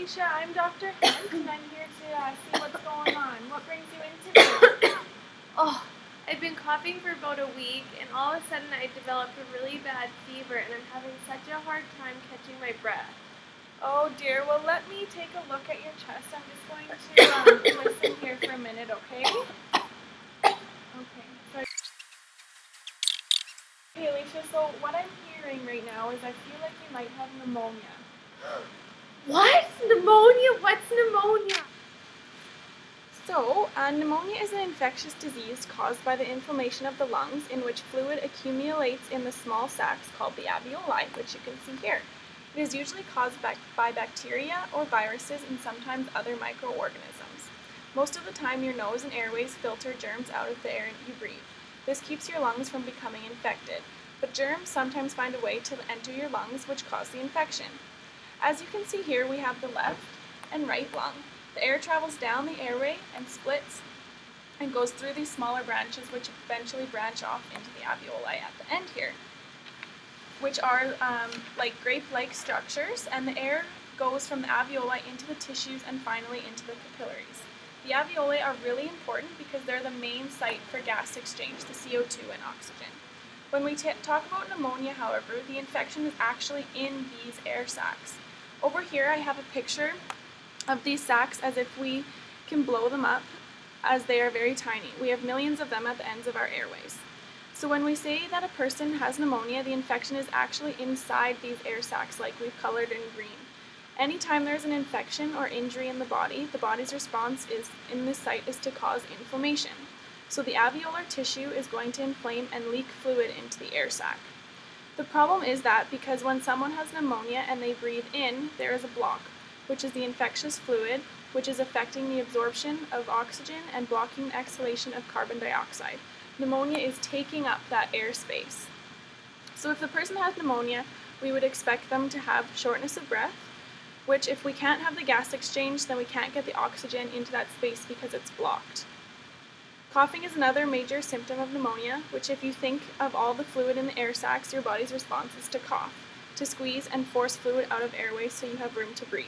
Alycia, I'm Dr. Hunt, and I'm here to see what's going on. What brings you in today? Oh, I've been coughing for about a week, and all of a sudden I developed a really bad fever, and I'm having such a hard time catching my breath. Oh dear, well let me take a look at your chest. I'm just going to listen here for a minute, okay? Okay. Hey Alycia, so what I'm hearing right now is I feel like you might have pneumonia. What? Pneumonia? What's pneumonia? So, pneumonia is an infectious disease caused by the inflammation of the lungs in which fluid accumulates in the small sacs called the alveoli, which you can see here. It is usually caused by bacteria or viruses and sometimes other microorganisms. Most of the time, your nose and airways filter germs out of the air you breathe. This keeps your lungs from becoming infected, but germs sometimes find a way to enter your lungs, which cause the infection. As you can see here, we have the left and right lung. The air travels down the airway and splits and goes through these smaller branches, which eventually branch off into the alveoli at the end here, which are like grape-like structures, and the air goes from the alveoli into the tissues and finally into the capillaries. The alveoli are really important because they're the main site for gas exchange, the CO2 and oxygen. When we talk about pneumonia, however, the infection is actually in these air sacs. Over here I have a picture of these sacs as if we can blow them up, as they are very tiny. We have millions of them at the ends of our airways. So when we say that a person has pneumonia, the infection is actually inside these air sacs, like we've colored in green. Anytime there's an infection or injury in the body's response in this site is to cause inflammation. So the alveolar tissue is going to inflame and leak fluid into the air sac. The problem is that because when someone has pneumonia and they breathe in, there is a block, which is the infectious fluid, which is affecting the absorption of oxygen and blocking the exhalation of carbon dioxide. Pneumonia is taking up that airspace. So if the person has pneumonia, we would expect them to have shortness of breath, which if we can't have the gas exchange, then we can't get the oxygen into that space because it's blocked. Coughing is another major symptom of pneumonia, which if you think of all the fluid in the air sacs, your body's response is to cough, to squeeze and force fluid out of airways so you have room to breathe.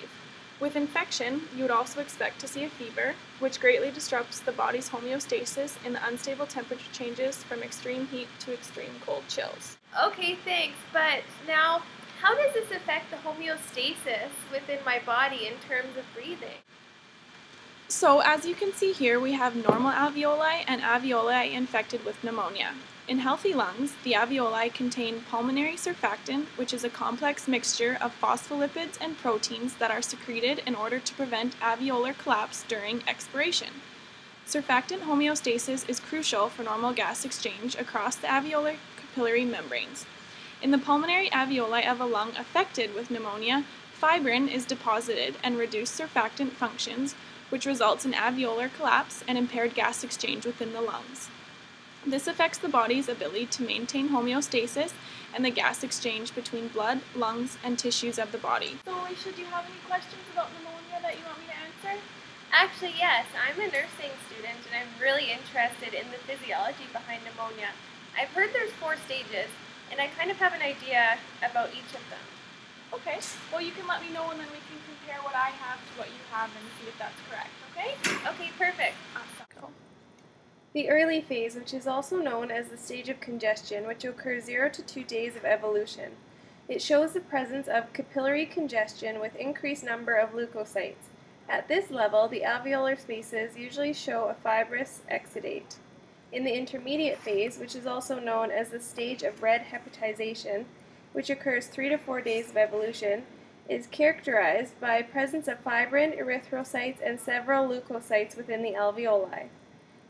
With infection, you would also expect to see a fever, which greatly disrupts the body's homeostasis in the unstable temperature changes from extreme heat to extreme cold chills. Okay, thanks, but now, how does this affect the homeostasis within my body in terms of breathing? So as you can see here, we have normal alveoli and alveoli infected with pneumonia. In healthy lungs, the alveoli contain pulmonary surfactant, which is a complex mixture of phospholipids and proteins that are secreted in order to prevent alveolar collapse during expiration. Surfactant homeostasis is crucial for normal gas exchange across the alveolar capillary membranes. In the pulmonary alveoli of a lung affected with pneumonia, fibrin is deposited and reduced surfactant functions, which results in alveolar collapse and impaired gas exchange within the lungs. This affects the body's ability to maintain homeostasis and the gas exchange between blood, lungs, and tissues of the body. So Alycia, do you have any questions about pneumonia that you want me to answer? Actually, yes. I'm a nursing student, and I'm really interested in the physiology behind pneumonia. I've heard there's 4 stages, and I kind of have an idea about each of them. Okay, well you can let me know and then we can compare what I have to what you have and see if that's correct, okay? Okay, perfect. Awesome. The early phase, which is also known as the stage of congestion, which occurs 0 to 2 days of evolution. It shows the presence of capillary congestion with increased number of leukocytes. At this level, the alveolar spaces usually show a fibrous exudate. In the intermediate phase, which is also known as the stage of red hepatization, which occurs 3 to 4 days of evolution, is characterized by presence of fibrin, erythrocytes, and several leukocytes within the alveoli.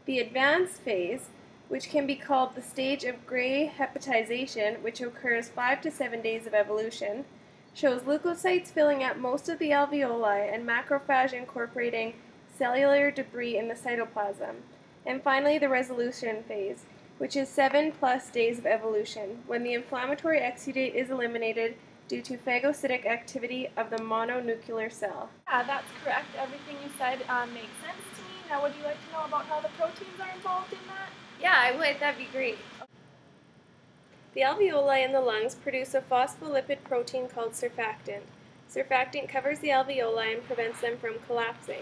The advanced phase, which can be called the stage of gray hepatization, which occurs 5 to 7 days of evolution, shows leukocytes filling up most of the alveoli and macrophage incorporating cellular debris in the cytoplasm. And finally, the resolution phase, which is 7+ days of evolution, when the inflammatory exudate is eliminated due to phagocytic activity of the mononuclear cell. Yeah, that's correct. Everything you said makes sense to me. Now would you like to know about how the proteins are involved in that? Yeah, I would. That'd be great. The alveoli in the lungs produce a phospholipid protein called surfactant. Surfactant covers the alveoli and prevents them from collapsing.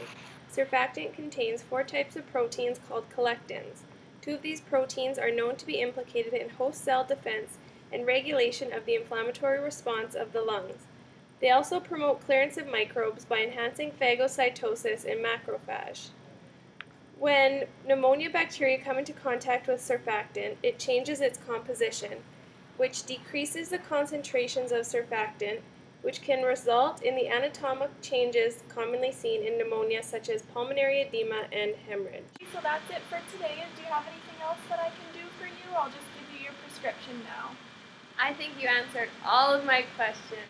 Surfactant contains 4 types of proteins called collectins. 2 of these proteins are known to be implicated in host cell defense and regulation of the inflammatory response of the lungs. They also promote clearance of microbes by enhancing phagocytosis in macrophage. When pneumonia bacteria come into contact with surfactant, it changes its composition, which decreases the concentrations of surfactant, which can result in the anatomic changes commonly seen in pneumonia, such as pulmonary edema and hemorrhage. So that's it for today. Do you have anything else that I can do for you? I'll just give you your prescription now. I think you answered all of my questions.